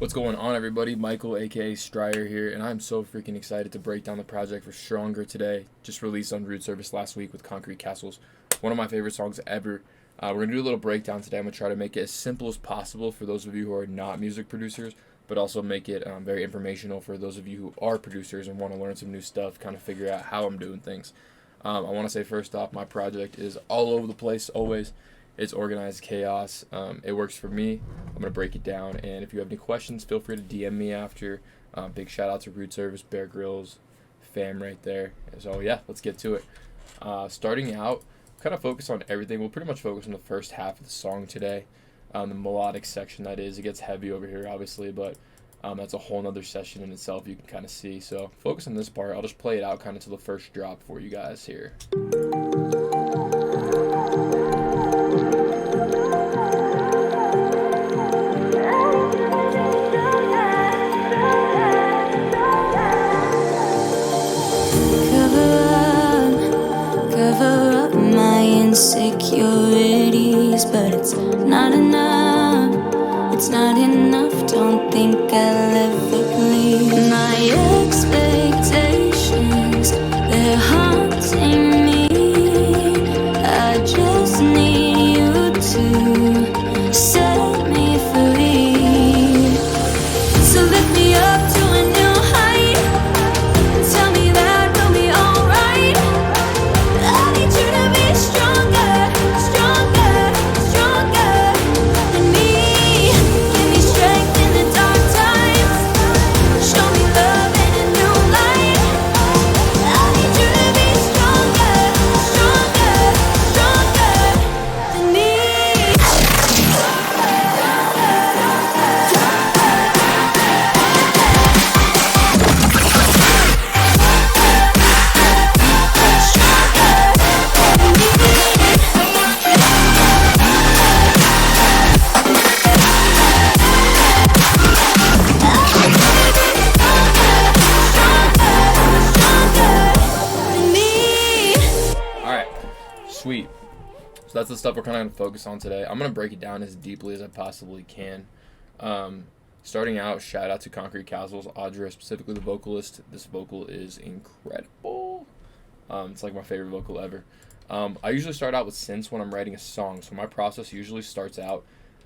What's going on, everybody? Michael, aka Stryer here, and I'm so freaking excited to break down the project for Stronger today. Just released on Root Service last week with Concrete Castles. One of my favorite songs ever. We're going to do a little breakdown today. I'm going to try to make it as simple as possible for those of you who are not music producers, but also make it very informational for those of you who are producers and want to learn some new stuff, kind of figure out how I'm doing things. I want to say first off, my project is all over the place always. It's organized chaos. It works for me. I'm going to break it down, and if you have any questions, feel free to DM me after. Big shout out to Root Service, Bear Grillz, fam right there. So yeah, let's get to it. Starting out, kind of focus on everything. We'll pretty much focus on the first half of the song today. The melodic section, that is. It gets heavy over here, obviously, but that's a whole nother session in itself, you can kind of see. So focus on this part. I'll just play it out kind of to the first drop for you guys here. Cover up my insecurities, but it's not enough. It's not enough. Don't think I'll ever leave. My expectations, they're haunting me. I just need you to set me free. So lift me up to a new height. Tell me that we'll be alright. I need you to be stronger, stronger, stronger than me. Give me strength in the dark times. Show me love in a new light. I need you to be stronger, stronger, stronger than me. Alright, sweet. So that's the stuff we're kind of going to focus on today. I'm going to break it down as deeply as I possibly can. Starting out, shout out to Concrete Castles, Audra, specifically the vocalist. This vocal is incredible. It's like my favorite vocal ever. I usually start out with synths when I'm writing a song, so my process usually starts out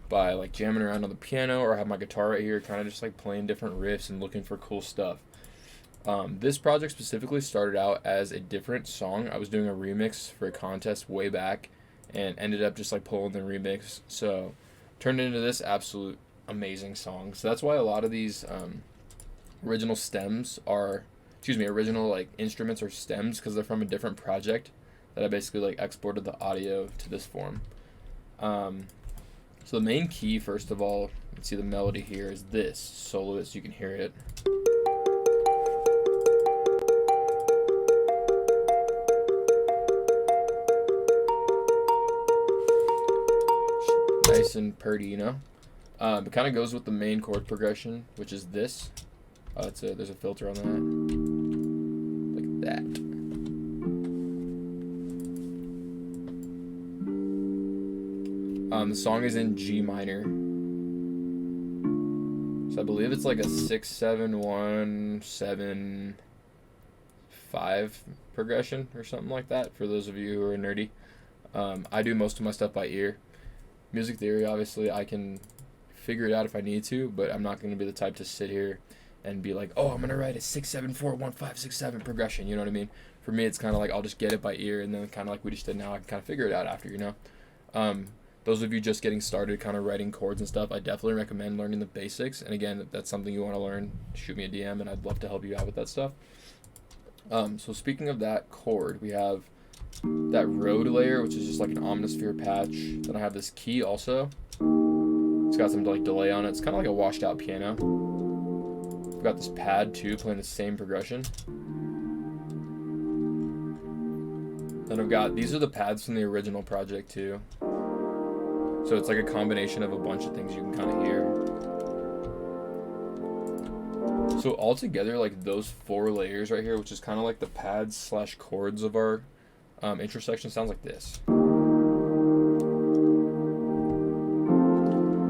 by like jamming around on the piano, or I have my guitar right here, kind of just like playing different riffs and looking for cool stuff. This project specifically started out as a different song. I was doing a remix for a contest way back and ended up just like pulling the remix, so turned into this absolute amazing song. So that's why a lot of these original like instruments are stems, because they're from a different project that I basically like exported the audio to this form. So the main key, first of all, let's see the melody here, is this. Solo it so you can hear it. Nice and purdy, you know? It kind of goes with the main chord progression, which is this. There's a filter on that. Like that. The song is in G minor. So I believe it's like a 6-7-1-7-5 progression or something like that, for those of you who are nerdy. I do most of my stuff by ear. Music theory, obviously, I can figure it out if I need to, but I'm not going to be the type to sit here and be like, oh, I'm going to write a 6-7-4-1-5-6-7 progression, you know what I mean? For me, it's kind of like I'll just get it by ear, and then kind of like we just did now, I can kind of figure it out after, you know? Those of you just getting started kind of writing chords and stuff, I definitely recommend learning the basics, and again, if that's something you want to learn, shoot me a DM, and I'd love to help you out with that stuff. So speaking of that chord, we have that road layer, which is just like an omnisphere patch. Then I have this key also. It's got some like delay on it. It's kind of like a washed out piano. I've got this pad too, playing the same progression. Then I've got, these are the pads from the original project too. So it's like a combination of a bunch of things you can kind of hear. So altogether, like those 4 layers right here, which is kind of like the pads slash chords of our intersection, sounds like this.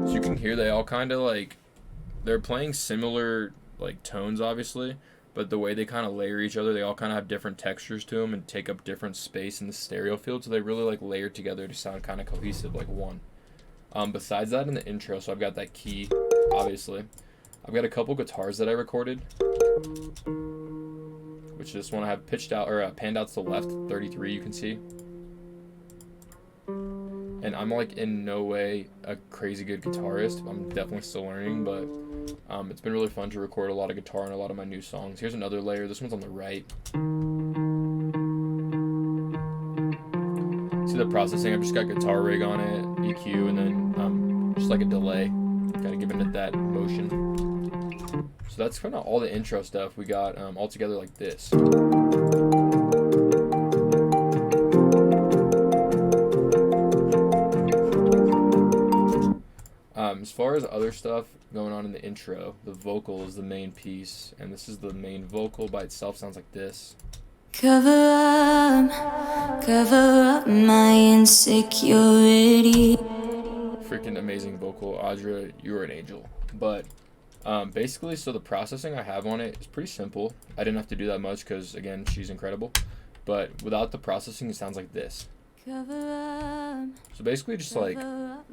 So you can hear they all kind of like they're playing similar like tones, obviously, but the way they kind of layer each other, they all kind of have different textures to them and take up different space in the stereo field, so they really like layer together to sound kind of cohesive, like one. Besides that, in the intro, so I've got that key, obviously. I've got a couple guitars that I recorded, which this one I have pitched out or panned out to the left, 33, you can see. And I'm like in no way a crazy good guitarist. I'm definitely still learning, but it's been really fun to record a lot of guitar on a lot of my new songs. Here's another layer. This one's on the right. See the processing? I've just got guitar rig on it, EQ, and then just like a delay. Gotta give it that motion. So that's kind of all the intro stuff we got all together like this. As far as other stuff going on in the intro, the vocal is the main piece, and this is the main vocal by itself. Sounds like this. Cover up my insecurity. Freaking amazing vocal, Audra. You are an angel. But basically, so the processing I have on it is pretty simple. I didn't have to do that much because, again, she's incredible. But without the processing, it sounds like this. So basically just like a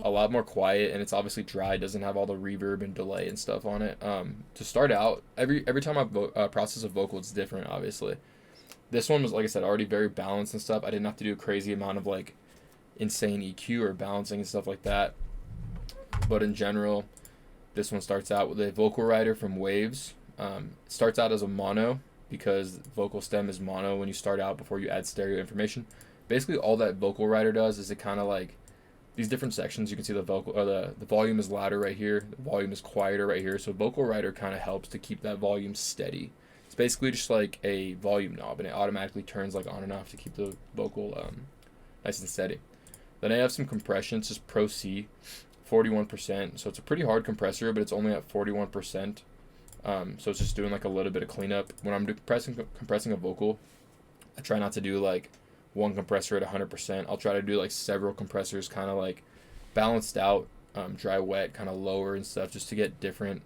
lot more quiet, and it's obviously dry, doesn't have all the reverb and delay and stuff on it. To start out, every time I process a vocal, it's different, obviously. This one was, like I said, already very balanced and stuff. I didn't have to do a crazy amount of like insane EQ or balancing and stuff like that. But in general, this one starts out with a vocal rider from Waves. It starts out as a mono because vocal stem is mono when you start out before you add stereo information. Basically, all that vocal rider does is it kind of like these different sections. You can see the vocal or the volume is louder right here. The volume is quieter right here. So vocal rider kind of helps to keep that volume steady. It's basically just like a volume knob, and it automatically turns like on and off to keep the vocal nice and steady. Then I have some compression. It's just Pro C, 41%. So it's a pretty hard compressor, but it's only at 41%. So it's just doing like a little bit of cleanup. When I'm compressing a vocal, I try not to do like one compressor at 100%. I'll try to do like several compressors, kind of like balanced out, dry, wet, kind of lower and stuff, just to get different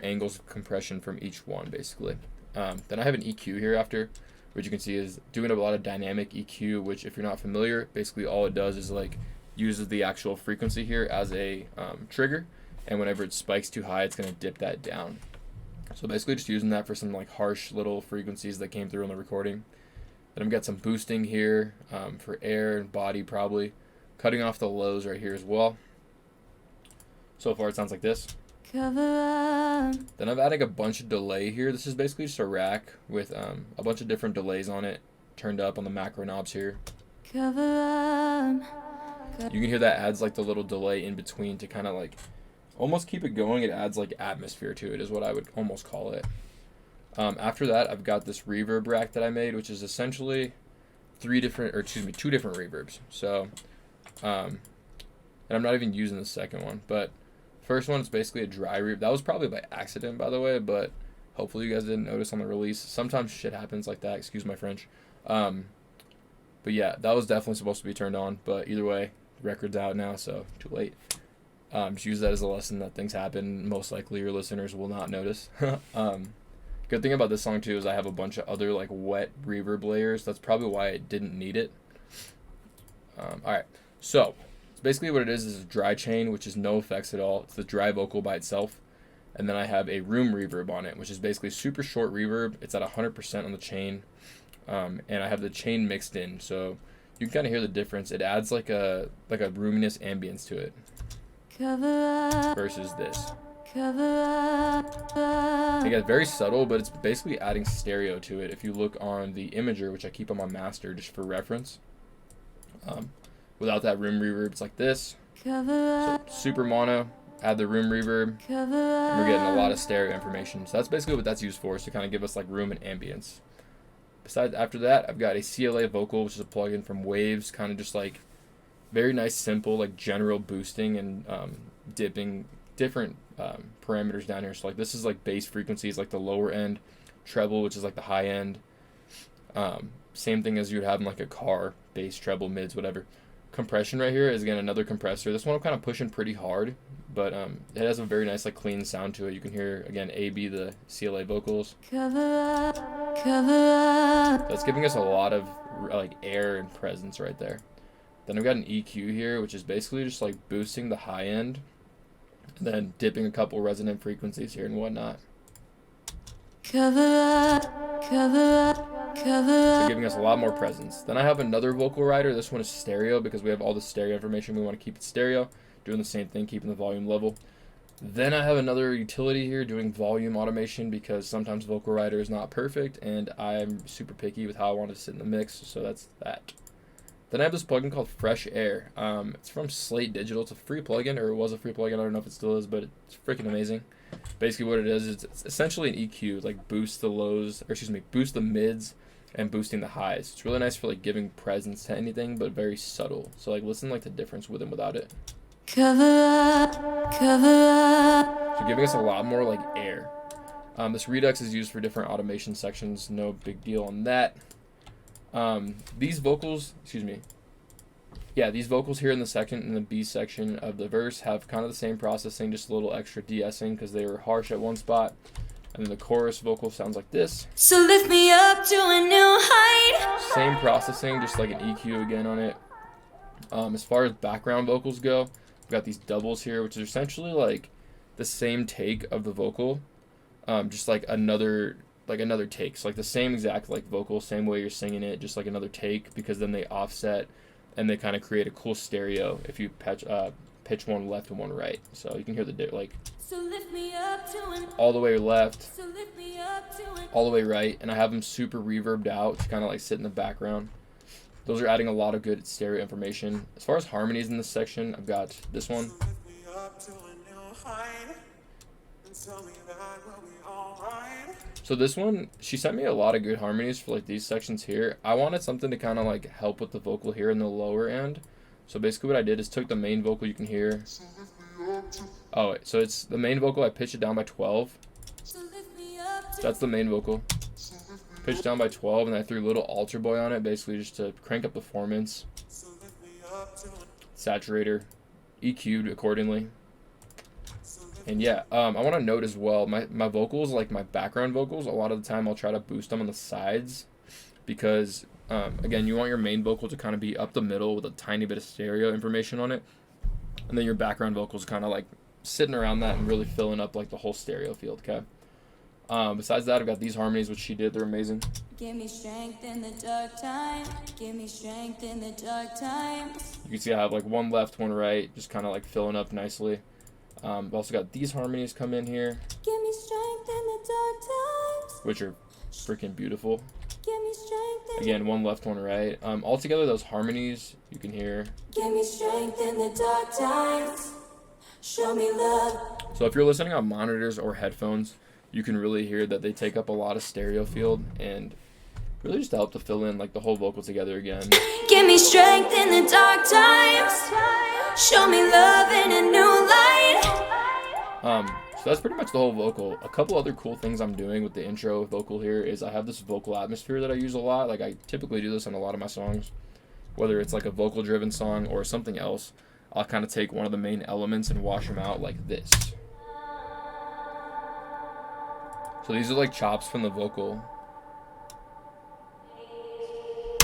angles of compression from each one, basically. Then I have an EQ here after, which you can see is doing a lot of dynamic EQ, which if you're not familiar, basically all it does is like uses the actual frequency here as a trigger, and whenever it spikes too high, it's going to dip that down. So basically just using that for some like harsh little frequencies that came through on the recording. Then I've got some boosting here for air and body, probably. Cutting off the lows right here as well. So far it sounds like this. Then I'm adding a bunch of delay here. This is basically just a rack with a bunch of different delays on it, turned up on the macro knobs here. You can hear that adds like the little delay in between to kind of like almost keep it going. It adds like atmosphere to it is what I would almost call it. After that, I've got this reverb rack that I made, which is essentially two different reverbs. So, and I'm not even using the second one, but first one is basically a dry reverb. That was probably by accident, by the way, but hopefully you guys didn't notice on the release. Sometimes shit happens like that. Excuse my French. But yeah, that was definitely supposed to be turned on, but either way, the record's out now, so too late. Just use that as a lesson that things happen. Most likely your listeners will not notice. Good thing about this song too is I have a bunch of other like wet reverb layers. That's probably why I didn't need it. Alright, so basically what it is a dry chain, which is no effects at all. It's the dry vocal by itself. And then I have a room reverb on it, which is basically super short reverb. It's at 100% on the chain. And I have the chain mixed in, so you can kind of hear the difference. It adds like a roominess ambience to it versus this. Again, very subtle, but it's basically adding stereo to it. If you look on the imager, which I keep on my master just for reference, without that room reverb, it's like this. So super mono, add the room reverb, and we're getting a lot of stereo information. So that's basically what that's used for, is to kind of give us like room and ambience. Besides, after that, I've got a CLA vocal, which is a plugin from Waves, kind of just like very nice, simple, like general boosting and dipping different parameters down here. So like this is like bass frequencies, like the lower end, treble, which is like the high end. Same thing as you would have in like a car, bass, treble, mids, whatever. compression right here is again another compressor. This one I'm kind of pushing pretty hard, but it has a very nice like clean sound to it. You can hear again AB the CLA vocals. Cover up. That's giving us a lot of like air and presence right there. Then I've got an EQ here, which is basically just like boosting the high end, and then dipping a couple resonant frequencies here and whatnot. Cover up, cover up, cover So up. giving us a lot more presence. Then I have another vocal rider. This one is stereo because we have all the stereo information. We want to keep it stereo. Doing the same thing, keeping the volume level. Then I have another utility here doing volume automation because sometimes vocal rider is not perfect and I'm super picky with how I want it to sit in the mix. So that's that. Then I have this plugin called Fresh Air. It's from Slate Digital. It's a free plugin, or it was a free plugin. I don't know if it still is, but it's freaking amazing. Basically what it is it's essentially an EQ, like boost the lows, or excuse me, boost the mids and boosting the highs. It's really nice for like giving presence to anything, but very subtle. So like listen like the difference with and without it. Cover up, cover up. So giving us a lot more like air. This Redux is used for different automation sections. No big deal on that. These vocals, these vocals here in the second and the B section of the verse have kind of the same processing, just a little extra de-essing because they were harsh at one spot. And then the chorus vocal sounds like this. So lift me up to a new height. Same processing, just like an EQ again on it. As far as background vocals go, we've got these doubles here, which is essentially like the same take of the vocal, just like another take. So like the same exact like vocal, same way you're singing it, just like another take, because then they offset and they kind of create a cool stereo if you pitch one left and one right. So you can hear the like So lift me up to an all the way left, So lift me up to an all the way right, and I have them super reverbed out to kind of like sit in the background. Those are adding a lot of good stereo information. As far as harmonies in this section, I've got this one. So this one, she sent me a lot of good harmonies for like these sections here. I wanted something to kind of like help with the vocal here in the lower end. So basically what I did is took the main vocal you can hear. Oh, wait, so it's the main vocal, I pitched it down by 12. So lift me up to That's the main vocal. Pitched down by 12, and I threw a little alter boy on it, basically just to crank up performance. Saturator, EQ'd accordingly. And yeah, I want to note as well, my vocals, like my background vocals, a lot of the time I'll try to boost them on the sides because, again, you want your main vocal to kind of be up the middle with a tiny bit of stereo information on it. And then your background vocals kind of like sitting around that and really filling up like the whole stereo field, okay? Besides that, I've got these harmonies, which she did. They're amazing. Give me strength in the dark time. Give me strength in the dark times. You can see I have like one left, one right, just kind of like filling up nicely. I've also got these harmonies come in here, Give me strength in the dark times. which are freaking beautiful. Give me strength in Again, one left, one right. Altogether, those harmonies, you can hear. Give me strength in the dark times. Show me love. So if you're listening on monitors or headphones, you can really hear that they take up a lot of stereo field and really just help to fill in like the whole vocal together again. Give me strength in the dark times. Show me love in a new light. So that's pretty much the whole vocal. A couple other cool things I'm doing with the intro vocal here is I have this vocal atmosphere that I use a lot. Like I typically do this on a lot of my songs, whether it's like a vocal driven song or something else. I'll kind of take one of the main elements and wash them out like this. So these are like chops from the vocal.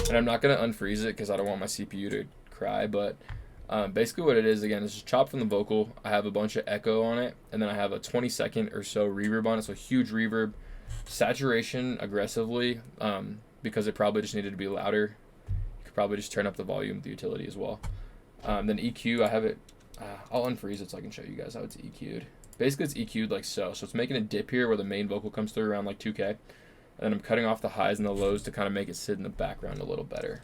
And I'm not going to unfreeze it because I don't want my CPU to cry, but basically what it is, again, is just chop from the vocal. I have a bunch of echo on it, and then I have a 20-second or so reverb on it, so huge reverb. Saturation aggressively, because it probably just needed to be louder. You could probably just turn up the volume of the utility as well. Then EQ, I have it, I'll unfreeze it so I can show you guys how it's EQ'd. Basically it's EQ'd like so. So it's making a dip here where the main vocal comes through around like 2K. And then I'm cutting off the highs and the lows to kind of make it sit in the background a little better.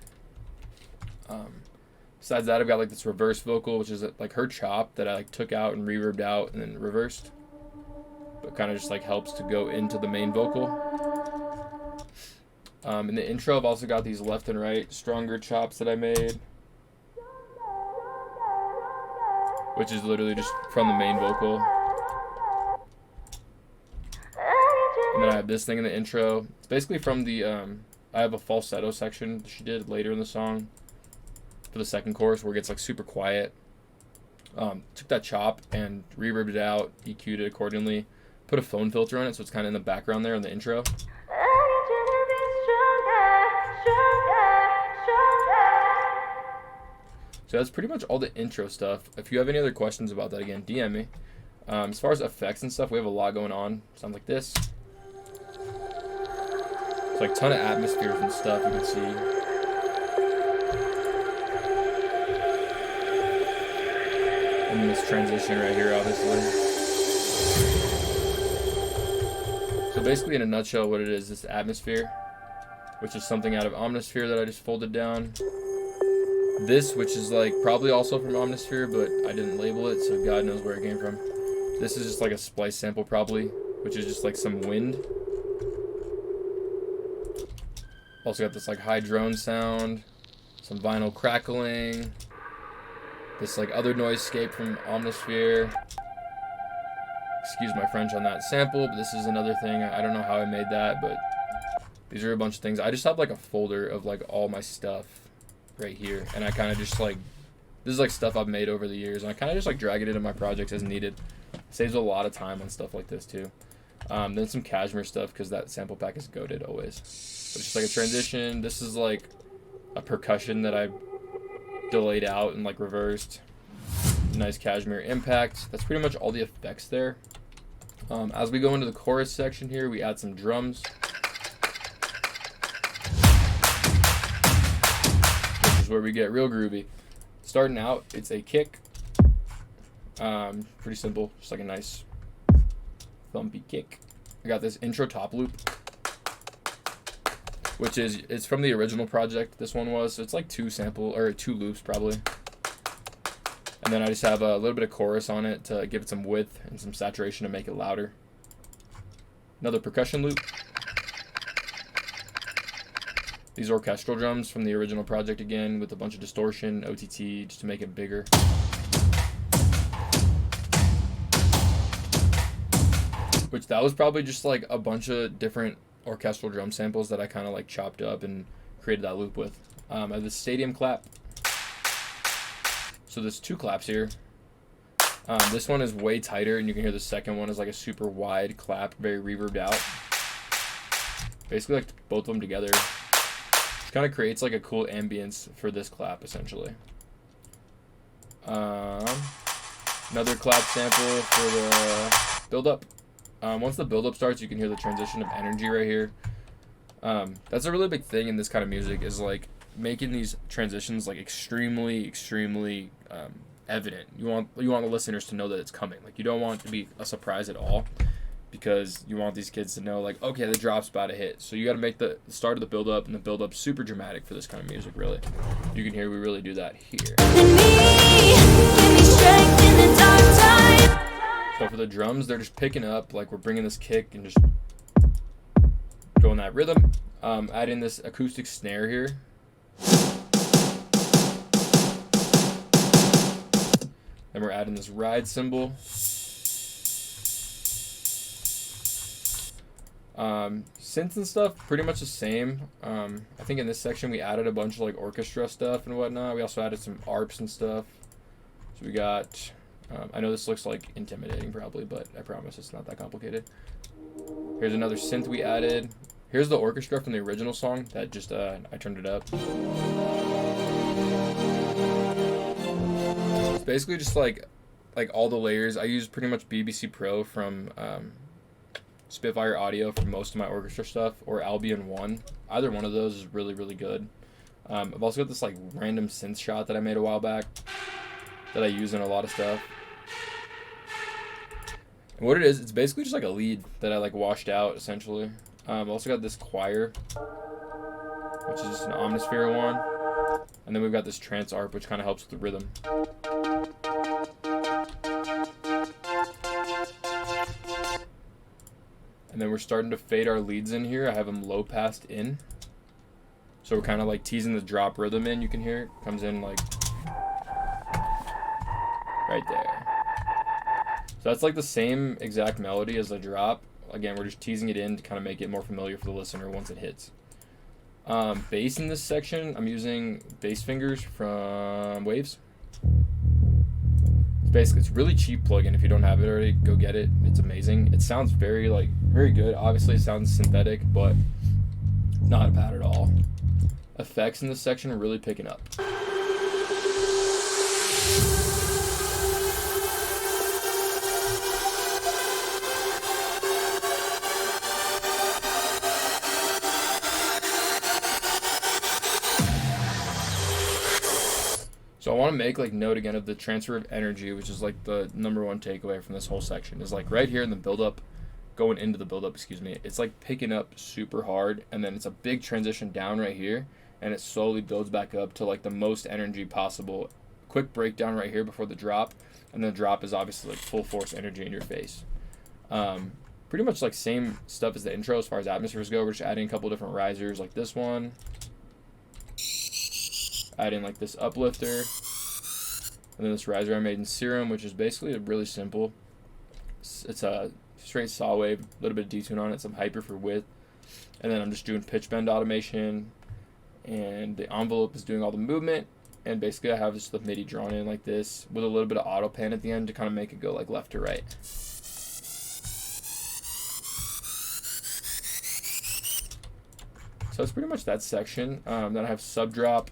Besides that, I've got like this reverse vocal, which is like her chop that I like took out and reverbed out and then reversed. But kind of just like helps to go into the main vocal. In the intro, I've also got these left and right stronger chops that I made, which is literally just from the main vocal. And then I have this thing in the intro. It's basically from the, I have a falsetto section she did later in the song. for the second chorus where it gets like super quiet. Took that chop and reverbed it out, EQ'd it accordingly, put a phone filter on it so it's kind of in the background there in the intro. So that's pretty much all the intro stuff. If you have any other questions about that, again, DM me. As far as effects and stuff, we have a lot going on. Sounds like this. It's like a ton of atmospheres and stuff you can see. And this transition right here, obviously. So basically, in a nutshell, what it is, this atmosphere, which is something out of Omnisphere that I just folded down. This, which is like probably also from Omnisphere, but I didn't label it, so God knows where it came from. This is just like a splice sample probably, which is just like some wind. Also got this like high drone sound, some vinyl crackling, this like other noisescape from Omnisphere. Excuse my French on that sample, but this is another thing. I don't know how I made that, but these are a bunch of things. I just have like a folder of like all my stuff right here, and I kind of just like, this is like stuff I've made over the years, and I kind of just like drag it into my projects as needed. Saves a lot of time on stuff like this too. Then some cashmere stuff because that sample pack is goated always. But it's just like a transition. This is like a percussion that I delayed out and like reversed. Nice cashmere impact. That's pretty much all the effects there. As we go into the chorus section here, we add some drums. This is where we get real groovy. Starting out, it's a kick. Pretty simple, just like a nice thumpy kick. I got this intro top loop, which is, it's from the original project. This one was, so it's like two loops probably. And then I just have a little bit of chorus on it to give it some width and some saturation to make it louder. Another percussion loop. These orchestral drums from the original project again with a bunch of distortion, OTT, just to make it bigger. Which that was probably just like a bunch of different orchestral drum samples that I kind of like chopped up and created that loop with. I have this stadium clap. So there's two claps here. This one is way tighter, and you can hear the second one is like a super wide clap, very reverbed out. Basically like both of them together. It kind of creates like a cool ambience for this clap essentially. Another clap sample for the build up. Once the build-up starts, you can hear the transition of energy right here. That's a really big thing in this kind of music, is like making these transitions like extremely evident. You want the listeners to know that it's coming. Like, you don't want it to be a surprise at all, because you want these kids to know, like, okay, the drop's about to hit. So you got to make the start of the build-up and the build-up super dramatic for this kind of music. Really, you can hear we really do that here. So for the drums, they're just picking up, like we're bringing this kick and just going that rhythm. Adding this acoustic snare here. Then we're adding this ride cymbal. Synths and stuff, pretty much the same. I think in this section we added a bunch of like orchestra stuff and whatnot. We also added some arps and stuff. So we got... I know this looks like intimidating probably, but I promise it's not that complicated. Here's another synth we added. Here's the orchestra from the original song that just, I turned it up. It's basically just like all the layers. I use pretty much BBC Pro from Spitfire Audio for most of my orchestra stuff, or Albion 1. Either one of those is really, really good. I've also got this like random synth shot that I made a while back that I use in a lot of stuff. And what it is, it's basically just like a lead that I like washed out essentially. I've also got this choir, which is just an Omnisphere one. And then we've got this trance arp, which kind of helps with the rhythm. And then we're starting to fade our leads in here. I have them low passed in. So we're kind of like teasing the drop rhythm in. You can hear it comes in like right there. So that's like the same exact melody as the drop. Again, we're just teasing it in to kind of make it more familiar for the listener once it hits. Bass in this section, I'm using bass fingers from Waves. It's really cheap plugin. If you don't have it already, go get it. It's amazing. It sounds very good. Obviously, it sounds synthetic, but not bad at all. Effects in this section are really picking up. So I want to make note again of the transfer of energy, which is the number one takeaway from this whole section. Is right here in the build-up, going into the build-up, excuse me, it's picking up super hard, and then it's a big transition down right here, and it slowly builds back up to the most energy possible. Quick breakdown right here before the drop, and the drop is obviously full force energy in your face. Pretty much same stuff as the intro as far as atmospheres go. We're just adding a couple different risers like this one. Adding this uplifter, and then this riser I made in Serum, which is basically really simple. It's a straight saw wave, a little bit of detune on it, some hyper for width, and then I'm just doing pitch bend automation, and the envelope is doing all the movement, and basically I have just the MIDI drawn in like this with a little bit of auto pan at the end to kind of make it go left to right. So that's pretty much that section. Then I have sub drop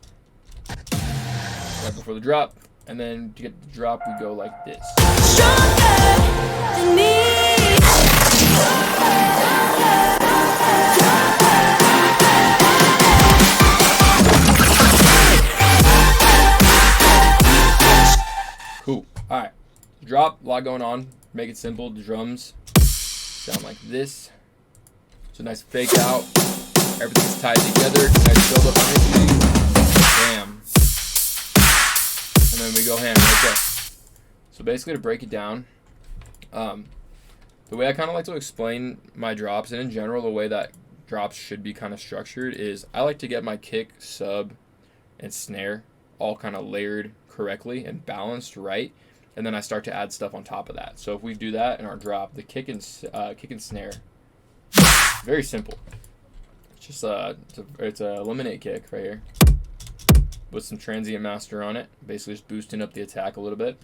right before the drop, and then to get the drop we go like this. Stronger than me. Cool. Alright. Drop, a lot going on. Make it simple. The drums sound like this. So nice fake out. Everything's tied together. Nice build up energy. Bam. And then we go ham right there. So basically, to break it down, the way I kind of like to explain my drops, and in general the way that drops should be kind of structured, is I like to get my kick, sub, and snare all kind of layered correctly and balanced right, and then I start to add stuff on top of that. So if we do that in our drop, the kick and snare, very simple. It's just it's a eliminate kick right here with some transient master on it, basically just boosting up the attack a little bit.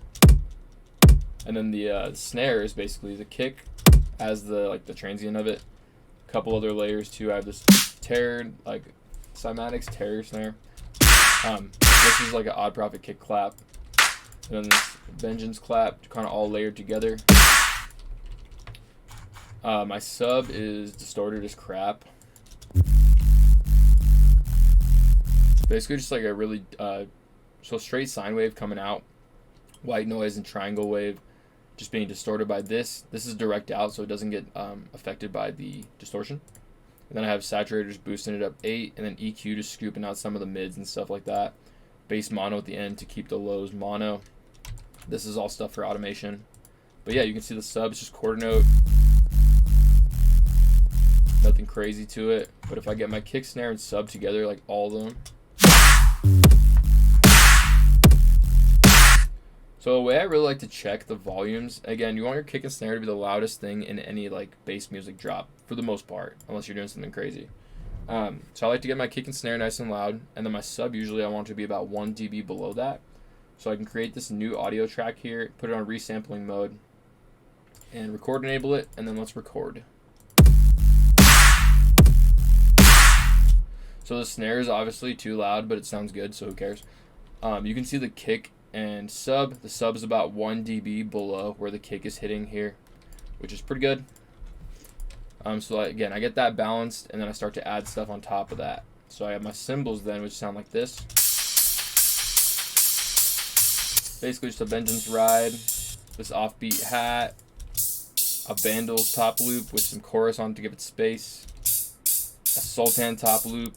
And then the snare is basically the kick as the transient of it. A couple other layers too. I have this Terror, Cymatics Terror snare. This is an Odd Profit kick clap. And then this Vengeance clap, kind of all layered together. My sub is distorted as crap. Basically just a really so straight sine wave coming out, white noise and triangle wave just being distorted by this. This is direct out, so it doesn't get affected by the distortion. And then I have saturators boosting it up 8, and then EQ just scooping out some of the mids and stuff like that. Bass mono at the end to keep the lows mono. This is all stuff for automation. But yeah, you can see the sub, it's just quarter note. Nothing crazy to it. But if I get my kick, snare, and sub together, all of them. So the way I really like to check the volumes, again, you want your kick and snare to be the loudest thing in any bass music drop, for the most part, unless you're doing something crazy. So I like to get my kick and snare nice and loud, and then my sub usually I want to be about 1 dB below that. So I can create this new audio track here, put it on resampling mode, and record enable it, and then let's record. So the snare is obviously too loud, but it sounds good, so who cares? You can see the kick and sub. The sub is about 1 dB below where the kick is hitting here, which is pretty good. So again, I get that balanced, and then I start to add stuff on top of that. So I have my cymbals then, which sound like this. Basically just a Vengeance ride, this offbeat hat, a Vandals top loop with some chorus on to give it space, a Sultan top loop,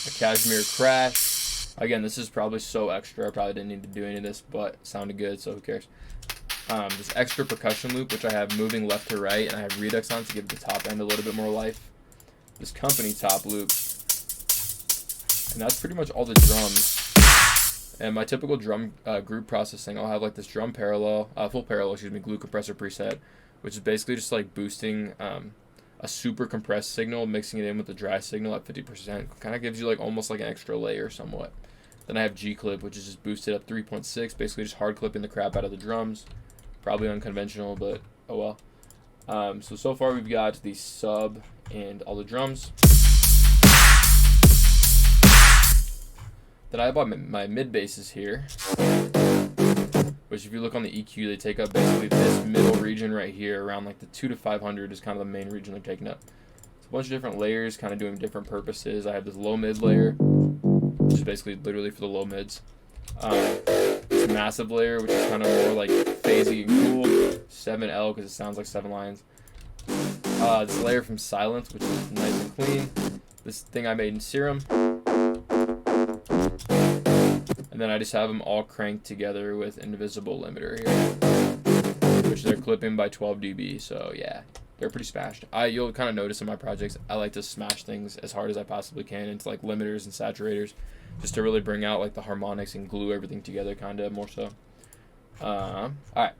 a Cashmere crash. Again, this is probably so extra. I probably didn't need to do any of this, but it sounded good, so who cares? This extra percussion loop, which I have moving left to right, and I have Redux on to give the top end a little bit more life. This Company top loop. And that's pretty much all the drums. And my typical drum group processing, I'll have this drum parallel, full parallel, glue compressor preset, which is basically just boosting a a super compressed signal, mixing it in with the dry signal at 50%. Kind of gives you like almost like an extra layer somewhat. Then I have G-clip, which is just boosted up 3.6, basically just hard clipping the crap out of the drums. Probably unconventional, but oh well. So far we've got the sub and all the drums. Then I have my mid basses here, which if you look on the EQ, they take up basically this middle region right here, around like the 2 to 500 is kind of the main region they're taking up. It's a bunch of different layers, kind of doing different purposes. I have this low mid layer, which is basically literally for the low mids. This massive layer, which is kind of more like phasey and cool. 7L because it sounds like 7 lines. This layer from Silence, which is nice and clean. This thing I made in Serum. And then I just have them all cranked together with Indivisible limiter here, which they're clipping by 12 dB. So yeah, they're pretty smashed. You'll kind of notice in my projects, I like to smash things as hard as I possibly can into like limiters and saturators, just to really bring out like the harmonics and glue everything together, kind of more so. All right,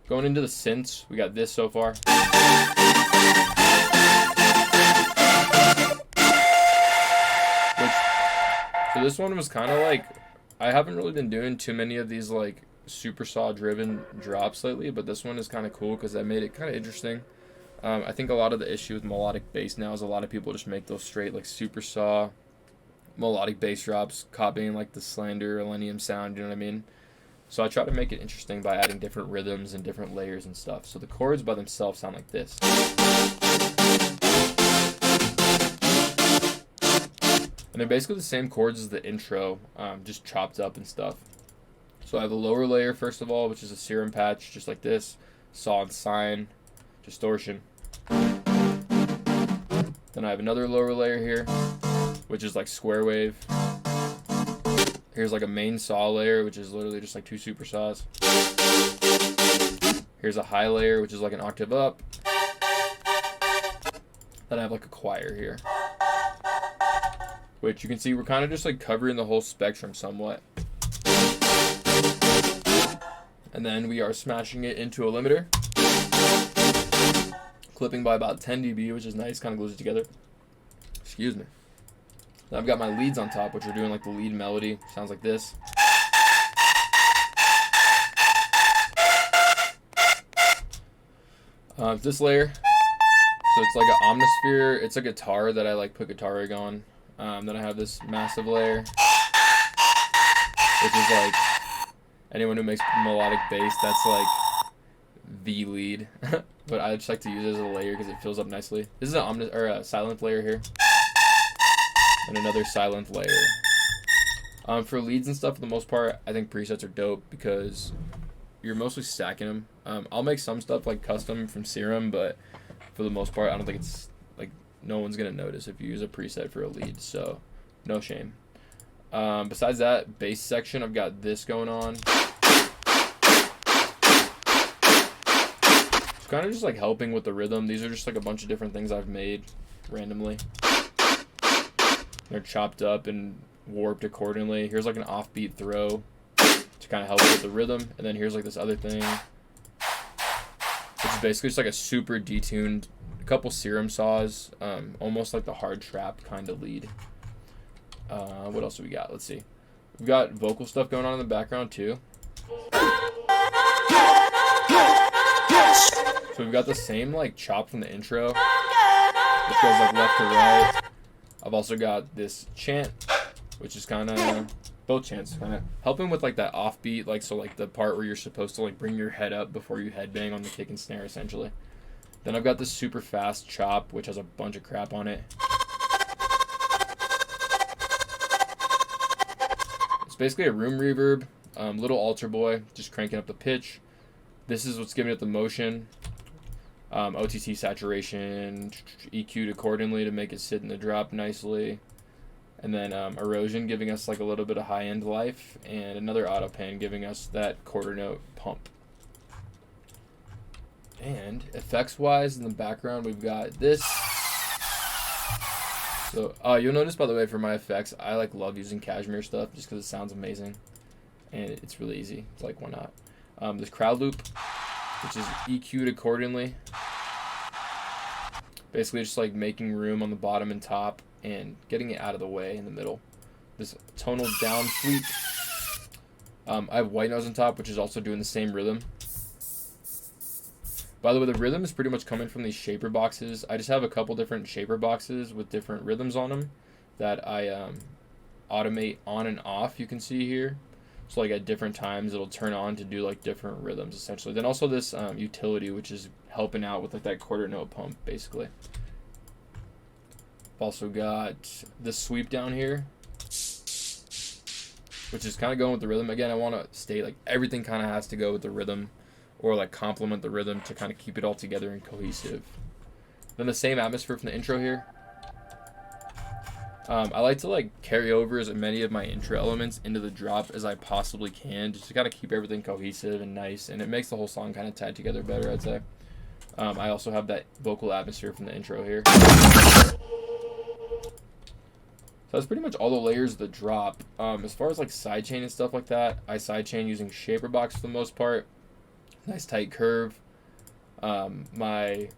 going into the synths, we got this so far. So this one was kind of like, I haven't really been doing too many of these like super saw driven drops lately, but this one is kind of cool because I made it kind of interesting. I think a lot of the issue with melodic bass now is a lot of people just make those straight like super saw melodic bass drops, copying like the Slander or Millennium sound, you know what I mean? So I try to make it interesting by adding different rhythms and different layers and stuff. So the chords by themselves sound like this. And they're basically the same chords as the intro, just chopped up and stuff. So I have a lower layer, first of all, which is a Serum patch, just like this. Saw and Sine, distortion. Then I have another lower layer here, which is like square wave. Here's like a main saw layer, which is literally just like 2 super saws. Here's a high layer, which is like an octave up. Then I have like a choir here, which you can see we're kind of just like covering the whole spectrum somewhat. And then we are smashing it into a limiter, clipping by about 10 dB, which is nice, kind of glues it together. Excuse me. Then I've got my leads on top, which are doing like the lead melody. Sounds like this. This layer, so it's like an Omnisphere. It's a guitar that I like put guitar rig on. Then I have this massive layer, which is like anyone who makes melodic bass, that's like the lead. But I just like to use it as a layer because it fills up nicely. This is a silent layer here, and another silent layer. For leads and stuff, for the most part, I think presets are dope because you're mostly stacking them. I'll make some stuff like custom from Serum, but for the most part, I don't think it's like, no one's gonna notice if you use a preset for a lead, so no shame. Besides that, bass section, I've got this going on. It's kind of just like helping with the rhythm. These are just like a bunch of different things I've made randomly. They're chopped up and warped accordingly. Here's like an offbeat throw to kind of help with the rhythm, and then here's like this other thing, which is basically just like a super detuned, a couple Serum saws, almost like the hard trap kind of lead. What else do we got? Let's see. We've got vocal stuff going on in the background too. So we've got the same like chop from the intro, which goes like left to right. I've also got this chant, which is kind of, both chants kind of helping with like that offbeat, like so like the part where you're supposed to like bring your head up before you headbang on the kick and snare essentially. Then I've got this super fast chop, which has a bunch of crap on it. It's basically a room reverb, little altar boy, just cranking up the pitch. This is what's giving it the motion. OTT saturation, EQ'd accordingly to make it sit in the drop nicely. And then erosion giving us like a little bit of high-end life, and another auto pan giving us that quarter note pump. And effects-wise, in the background, we've got this. So you'll notice, by the way, for my effects, I like love using cashmere stuff just because it sounds amazing, and it's really easy. It's like, why not? This crowd loop, which is EQ'd accordingly. Basically just like making room on the bottom and top and getting it out of the way in the middle. This tonal down sweep. I have white noise on top, which is also doing the same rhythm. By the way, the rhythm is pretty much coming from these shaper boxes. I just have a couple different shaper boxes with different rhythms on them that I automate on and off, you can see here. So like at different times it'll turn on to do like different rhythms essentially. Then also this utility, which is helping out with like that quarter note pump basically. Also got this sweep down here, which is kind of going with the rhythm. Again, I want to state like everything kind of has to go with the rhythm or like complement the rhythm to kind of keep it all together and cohesive. Then the same atmosphere from the intro here. I like to like carry over as many of my intro elements into the drop as I possibly can, just to kind of keep everything cohesive and nice, and it makes the whole song kind of tied together better, I'd say. I also have that vocal atmosphere from the intro here. So that's pretty much all the layers of the drop. As far as like sidechain and stuff like that, I sidechain using shaper box for the most part. Nice tight curve. My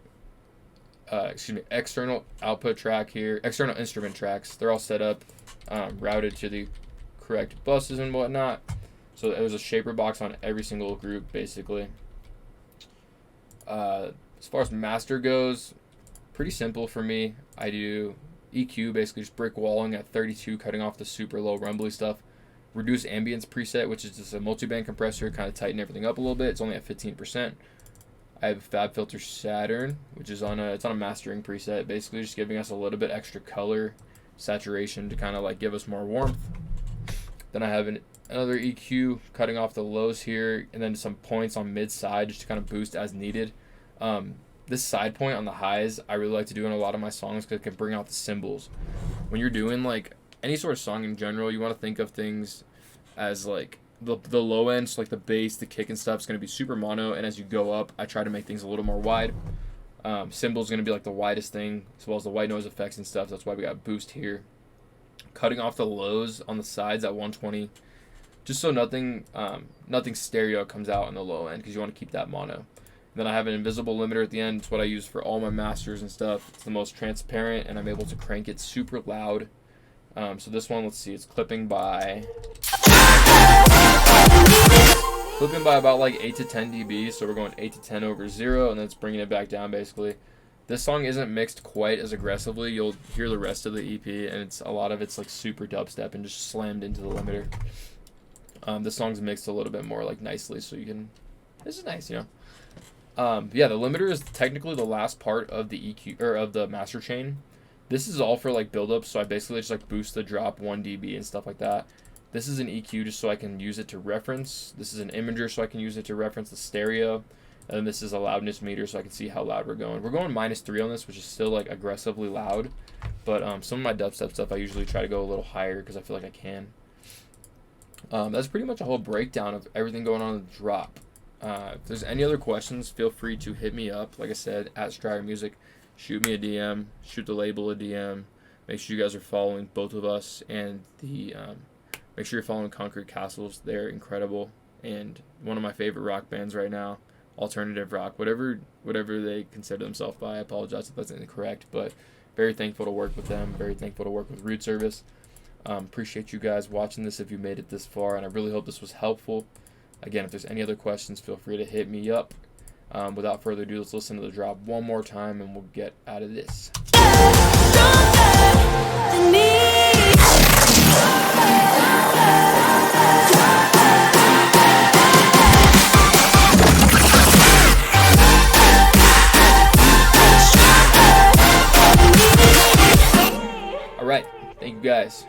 external output track here, external instrument tracks, they're all set up, routed to the correct buses and whatnot. So it was a shaper box on every single group basically. As far as master goes, pretty simple for me. I do EQ, basically just brick walling at 32, cutting off the super low rumbly stuff. Reduce ambience preset, which is just a multiband compressor, kind of tighten everything up a little bit. It's only at 15%. I have Fab Filter Saturn, which is on a mastering preset, basically just giving us a little bit extra color, saturation to kind of like give us more warmth. Then I have another EQ cutting off the lows here, and then some points on mid side just to kind of boost as needed. This side point on the highs I really like to do in a lot of my songs because it can bring out the cymbals. When you're doing like any sort of song in general, you want to think of things as like the low end, so like the bass, the kick and stuff is going to be super mono, and as you go up I try to make things a little more wide. Cymbals going to be like the widest thing, as well as the white noise effects and stuff. That's why we got boost here. Cutting off the lows on the sides at 120, just so nothing stereo comes out on the low end, because you want to keep that mono. Then I have an invisible limiter at the end. It's what I use for all my masters and stuff. It's the most transparent, and I'm able to crank it super loud. So this one, let's see, it's clipping by about like 8 to 10 dB. So we're going 8 to 10 over 0, and then it's bringing it back down basically. This song isn't mixed quite as aggressively. You'll hear the rest of the EP, and a lot of it's like super dubstep and just slammed into the limiter. This song's mixed a little bit more like nicely, so you can. This is nice, you know. Yeah, the limiter is technically the last part of the EQ or of the master chain. This is all for like build up, so I basically just like boost the drop 1 dB and stuff like that. This is an EQ just so I can use it to reference. This is an imager so I can use it to reference the stereo. And then this is a loudness meter so I can see how loud we're going. We're going -3 on this, which is still like aggressively loud. But some of my dubstep stuff I usually try to go a little higher because I feel like I can. That's pretty much a whole breakdown of everything going on in the drop. If there's any other questions, feel free to hit me up. Like I said, at Stryer Music, shoot me a DM, shoot the label a DM. Make sure you guys are following both of us, and make sure you're following Concrete Castles. They're incredible and one of my favorite rock bands right now. Alternative rock, whatever they consider themselves by. I apologize if that's incorrect, but very thankful to work with them. Very thankful to work with Root Service. Appreciate you guys watching this if you made it this far, and I really hope this was helpful. Again, if there's any other questions, feel free to hit me up. Without further ado, let's listen to the drop one more time and we'll get out of this. Alright, thank you guys.